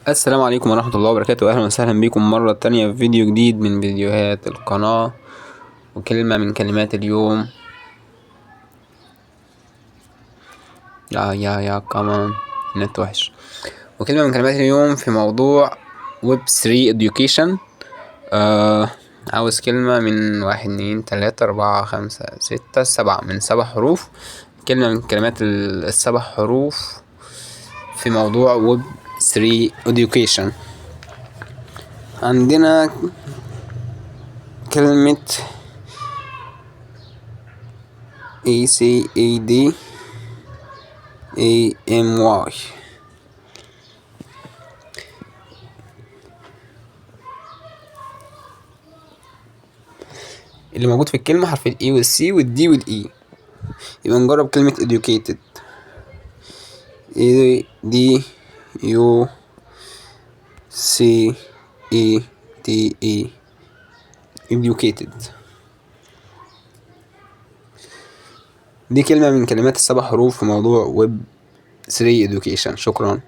السلام عليكم ورحمة الله وبركاته، أهلا وسهلا بكم مرة تانية في فيديو جديد من فيديوهات القناة. وكلمة من كلمات اليوم. يا كمان نت وحش. وكلمة من كلمات اليوم في موضوع ويب 3 education. عاوز كلمة من 1 2 3 4 5 6 7 من 7 حروف. كلمة من كلمات ال7 حروف في موضوع ويب 3 education. عندنا كلمة ACADAMY اللي موجود في الكلمة حرف ال A وال C وال D وال E. يبقى نجرب كلمة educated. EDUCATE educated. دي كلمة من كلمات ال7 حروف في موضوع ويب 3 education. شكرا.